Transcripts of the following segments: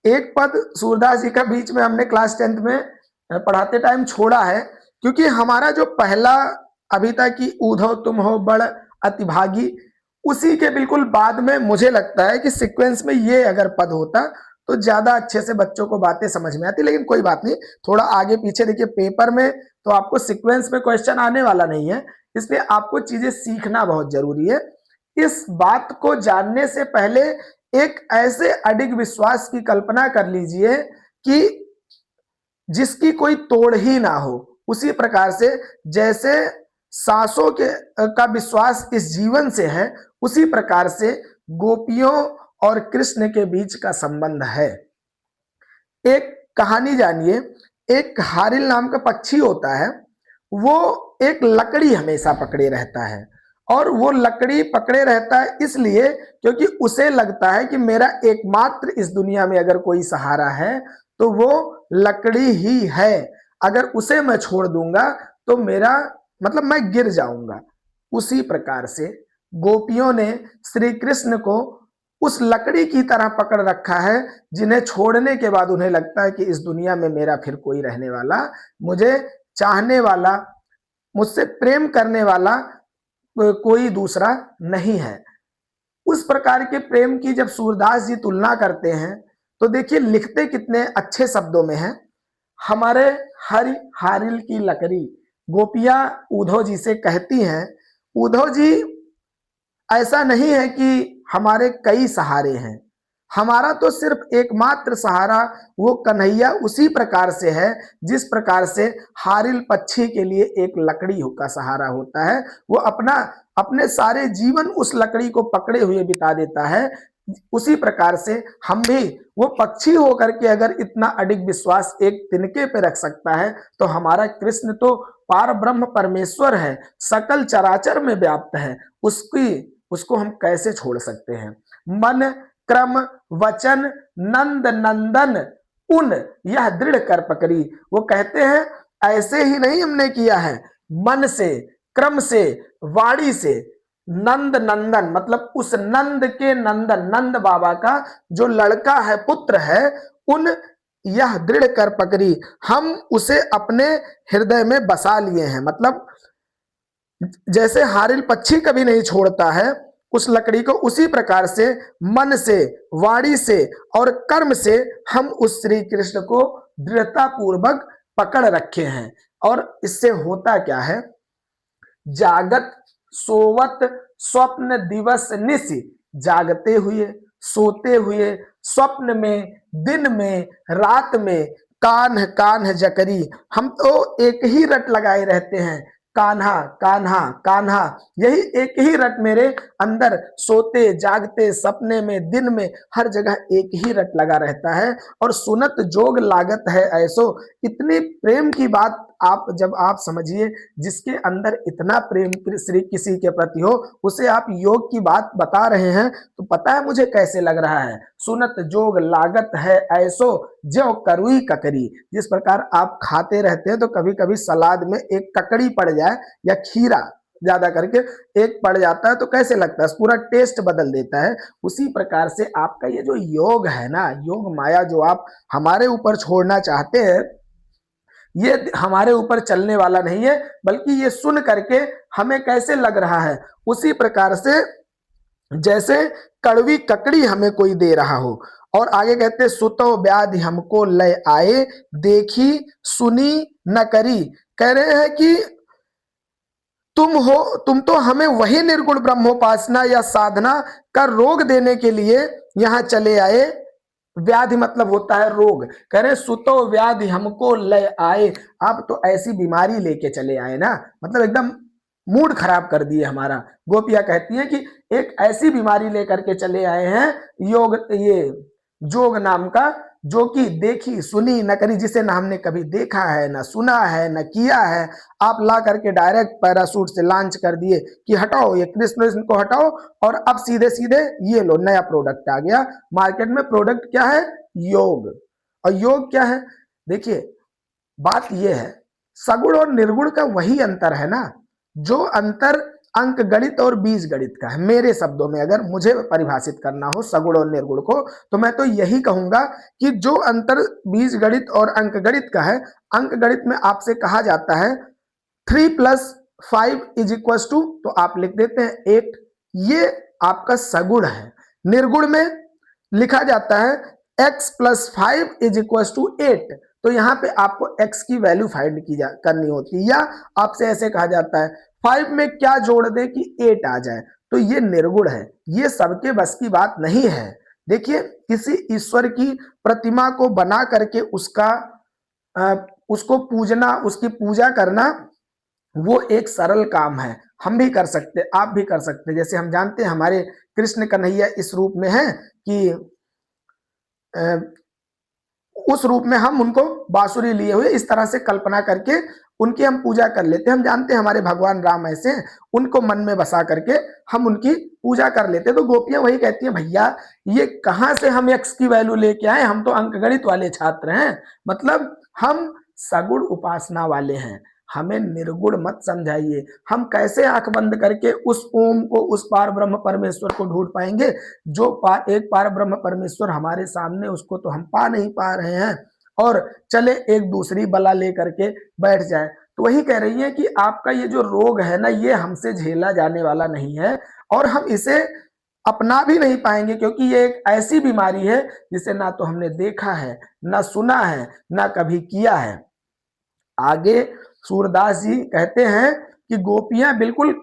एक पद सूरदास जी का बीच में हमने क्लास 10th में पढ़ाते टाइम छोड़ा है, क्योंकि हमारा जो पहला अभी तक की ऊधव तुम हो बड़ अतिभागी, उसी के बिल्कुल बाद में मुझे लगता है कि सीक्वेंस में ये अगर पद होता तो ज्यादा अच्छे से बच्चों को बातें समझ में आती। लेकिन कोई बात नहीं, थोड़ा आगे पीछे देखिए, पेपर में तो आपको सीक्वेंस में क्वेश्चन आने वाला नहीं है, इसलिए आपको चीजें सीखना बहुत जरूरी है। इस बात को जानने से पहले एक ऐसे अडिग विश्वास की कल्पना कर लीजिए कि जिसकी कोई तोड़ ही ना हो। उसी प्रकार से जैसे सांसों के का विश्वास इस जीवन से है, उसी प्रकार से गोपियों और कृष्ण के बीच का संबंध है। एक कहानी जानिए, एक हारिल नाम का पक्षी होता है, वो एक लकड़ी हमेशा पकड़े रहता है, और वो लकड़ी पकड़े रहता है इसलिए क्योंकि उसे लगता है कि मेरा एकमात्र इस दुनिया में अगर कोई सहारा है तो वो लकड़ी ही है। अगर उसे मैं छोड़ दूंगा तो मेरा मतलब मैं गिर जाऊंगा। उसी प्रकार से गोपियों ने श्री कृष्ण को उस लकड़ी की तरह पकड़ रखा है, जिन्हें छोड़ने के बाद उन्हें लगता है कि इस दुनिया में मेरा फिर कोई रहने वाला, मुझे चाहने वाला, मुझसे प्रेम करने वाला कोई दूसरा नहीं है। उस प्रकार के प्रेम की जब सूरदास जी तुलना करते हैं तो देखिए लिखते कितने अच्छे शब्दों में है। हमारे हरि हारिल की लकड़ी, गोपियां उद्धव जी से कहती हैं, उद्धव जी ऐसा नहीं है कि हमारे कई सहारे हैं, हमारा तो सिर्फ एकमात्र सहारा वो कन्हैया उसी प्रकार से है जिस प्रकार से हारिल पक्षी के लिए एक लकड़ी का सहारा होता है। वो अपने सारे जीवन उस लकड़ी को पकड़े हुए बिता देता है। उसी प्रकार से हम भी वो पक्षी होकर के अगर इतना अडिग विश्वास एक तिनके पे रख सकता है तो हमारा कृष्ण तो पार ब्रह्म परमेश्वर है, सकल चराचर में व्याप्त है, उसको हम कैसे छोड़ सकते हैं। मन क्रम वचन नंद नंदन उन यह दृढ़ कर पकड़ी। वो कहते हैं ऐसे ही नहीं हमने किया है, मन से, क्रम से, वाणी से, नंद नंदन मतलब उस नंद के नंदन, नंद बाबा का जो लड़का है, पुत्र है, उन यह दृढ़ कर पकड़ी, हम उसे अपने हृदय में बसा लिए हैं। मतलब जैसे हारिल पक्षी कभी नहीं छोड़ता है उस लकड़ी को, उसी प्रकार से मन से, वाणी से और कर्म से हम उस श्री कृष्ण को दृढ़ता पूर्वक पकड़ रखे हैं। और इससे होता क्या है, जागत सोवत स्वप्न दिवस निश, जागते हुए, सोते हुए, स्वप्न में, दिन में, रात में, कान्ह कान्ह जकरी, हम तो एक ही रट लगाए रहते हैं, कान्हा कान्हा कान्हा। यही एक ही रट मेरे अंदर सोते जागते सपने में दिन में हर जगह एक ही रट लगा रहता है। और सुनत जोग लागत है ऐसो, इतनी प्रेम की बात जब आप समझिए, जिसके अंदर इतना प्रेम श्री किसी के प्रति हो, उसे आप योग की बात बता रहे हैं तो पता है मुझे कैसे लग रहा है। सुनत जोग लागत है ऐसो ज्यों करुई ककरी। जिस प्रकार आप खाते रहते हैं तो कभी कभी सलाद में एक ककड़ी पड़ जाए या खीरा ज्यादा करके एक पड़ जाता है तो कैसे लगता है, पूरा टेस्ट बदल देता है। उसी प्रकार से आपका ये जो योग है ना, योग माया जो आप हमारे ऊपर छोड़ना चाहते हैं, ये हमारे ऊपर चलने वाला नहीं है, बल्कि ये सुन करके हमें कैसे लग रहा है, उसी प्रकार से जैसे कड़वी ककड़ी हमें कोई दे रहा हो। और आगे कहते सुतो व्याधि हमको लय आए, देखी सुनी न करी। कह रहे हैं कि तुम तो हमें वही निर्गुण ब्रह्मोपासना या साधना का रोग देने के लिए यहां चले आए। व्याधि मतलब होता है रोग। कह रहे सुतो व्याधि हमको लय आए, आप तो ऐसी बीमारी लेके चले आए ना, मतलब एकदम मूड खराब कर दिए हमारा। गोपियां कहती हैं कि एक ऐसी बीमारी लेकर के चले आए हैं, योग ये जोग नाम का, जो कि देखी सुनी न करी, जिसे ना हमने कभी देखा है, ना सुना है, ना किया है। आप ला करके डायरेक्ट पैरासूट से लॉन्च कर दिए कि हटाओ ये कृष्ण को हटाओ, और अब सीधे सीधे ये लो नया प्रोडक्ट आ गया मार्केट में। प्रोडक्ट क्या है? योग। और योग क्या है? देखिए बात यह है, सगुण और निर्गुण का वही अंतर है ना। जो अंतर अंक गणित और बीज गणित का है। मेरे शब्दों में अगर मुझे परिभाषित करना हो सगुण और निर्गुण को, तो मैं तो यही कहूंगा कि जो अंतर बीज गणित और अंक गणित का है, अंक गणित में आपसे कहा जाता है 3+5 इज इक्वल टू, तो आप लिख देते हैं 8, ये आपका सगुण है। निर्गुण में लिखा जाता है x+5 इज इक्वल टू 8, तो यहाँ पे आपको x की वैल्यू फाइंड करनी होती है, या आपसे ऐसे कहा जाता है 5 में क्या जोड़ दे कि 8 आ जाए, तो ये निर्गुण है। ये सबके बस की बात नहीं है। देखिए, किसी ईश्वर की प्रतिमा को बना करके उसको पूजना, उसकी पूजा करना, वो एक सरल काम है। हम भी कर सकते, आप भी कर सकते। जैसे हम जानते हैं हमारे कृष्ण कन्हैया इस रूप में है कि उस रूप में हम उनको बांसुरी लिए हुए इस तरह से कल्पना करके उनकी हम पूजा कर लेते हैं। हम जानते हैं हमारे भगवान राम ऐसे हैं, उनको मन में बसा करके हम उनकी पूजा कर लेते हैं। तो गोपियां वही कहती हैं, भैया ये कहां से हम एक्स की वैल्यू लेके आए, हम तो अंकगणित वाले छात्र हैं, मतलब हम सगुण उपासना वाले हैं, हमें निर्गुण मत समझाइए। हम कैसे आंख बंद करके उस ओम को, उस पार ब्रह्म परमेश्वर को ढूंढ पाएंगे? जो एक पार ब्रह्म परमेश्वर हमारे सामने, उसको तो हम पा नहीं पा रहे हैं, और चले एक दूसरी बला लेकर के बैठ जाए। तो वही कह रही है कि आपका ये जो रोग है ना, ये हमसे झेला जाने वाला नहीं है, और हम इसे अपना भी नहीं पाएंगे, क्योंकि ये एक ऐसी बीमारी है जिसे ना तो हमने देखा है, ना सुना है, ना कभी किया है। आगे सूरदास जी कहते हैं कि गोपियां बिल्कुल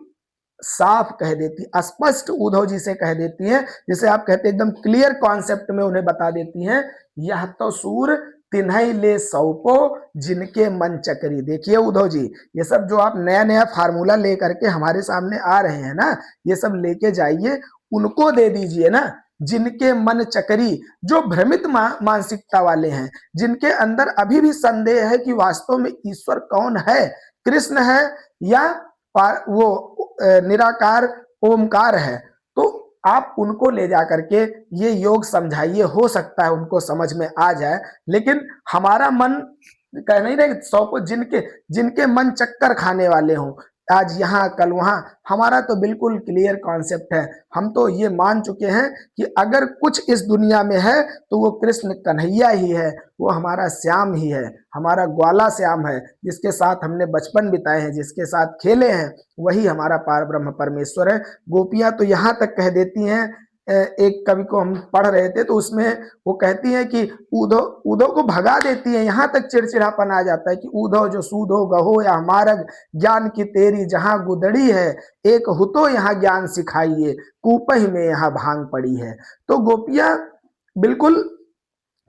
साफ कह देती, स्पष्ट उद्धव जी से कह देती हैं, जिसे आप कहते हैं एकदम क्लियर कॉन्सेप्ट में उन्हें बता देती हैं, यह तो सूर तिन्हई ले सौपो जिनके मन चकरी। देखिए उद्धव जी, ये सब जो आप नया नया फार्मूला लेकर के हमारे सामने आ रहे हैं ना, ये सब लेके जाइए, उनको दे दीजिए ना जिनके मन चकरी, जो भ्रमित मानसिकता वाले हैं, जिनके अंदर अभी भी संदेह है कि वास्तव में ईश्वर कौन है, कृष्ण है या वो निराकार ओमकार है। तो आप उनको ले जा करके ये योग समझाइए, हो सकता है उनको समझ में आ जाए। लेकिन हमारा मन कह नहीं रहे 100 को, जिनके जिनके मन चक्कर खाने वाले हों, आज यहाँ कल वहां, हमारा तो बिल्कुल क्लियर कॉन्सेप्ट है। हम तो ये मान चुके हैं कि अगर कुछ इस दुनिया में है तो वो कृष्ण कन्हैया ही है, वो हमारा श्याम ही है, हमारा ग्वाला श्याम है, जिसके साथ हमने बचपन बिताए हैं, जिसके साथ खेले हैं, वही हमारा पार ब्रह्म परमेश्वर है। गोपियां तो यहाँ तक कह देती हैं, एक कवि को हम पढ़ रहे थे तो उसमें वो कहती हैं कि उद्धव उद्धव को भगा देती है, यहाँ तक चिड़चिड़ापन आ जाता है कि उद्धव जो सूधो गहो या मार्ग, ज्ञान की तेरी जहां गुदड़ी है, एक हुतो यहाँ ज्ञान सिखाइए, कूपही में यहाँ भांग पड़ी है। तो गोपियां बिल्कुल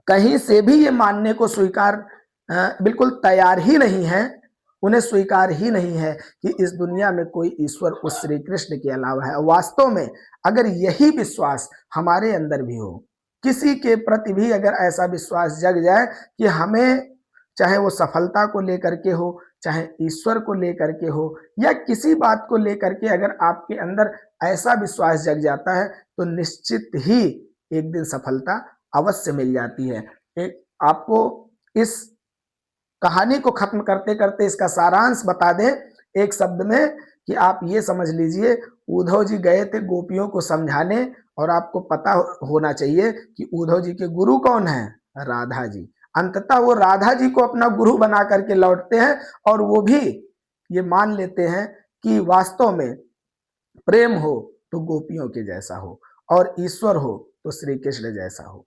कहीं से भी ये मानने को स्वीकार बिल्कुल तैयार ही नहीं है, उन्हें स्वीकार ही नहीं है कि इस दुनिया में कोई ईश्वर उस श्री कृष्ण के अलावा है। वास्तव में अगर यही विश्वास हमारे अंदर भी हो, किसी के प्रति भी अगर ऐसा विश्वास जग जाए कि हमें, चाहे वो सफलता को लेकर के हो, चाहे ईश्वर को लेकर के हो, या किसी बात को लेकर के अगर आपके अंदर ऐसा विश्वास जग जाता है, तो निश्चित ही एक दिन सफलता अवश्य मिल जाती है। एक आपको इस कहानी को खत्म करते करते इसका सारांश बता दें एक शब्द में, कि आप ये समझ लीजिए, उद्धव जी गए थे गोपियों को समझाने, और आपको पता होना चाहिए कि उद्धव जी के गुरु कौन है? राधा जी। अंततः वो राधा जी को अपना गुरु बना करके लौटते हैं, और वो भी ये मान लेते हैं कि वास्तव में प्रेम हो तो गोपियों के जैसा हो, और ईश्वर हो तो श्री कृष्ण जैसा हो।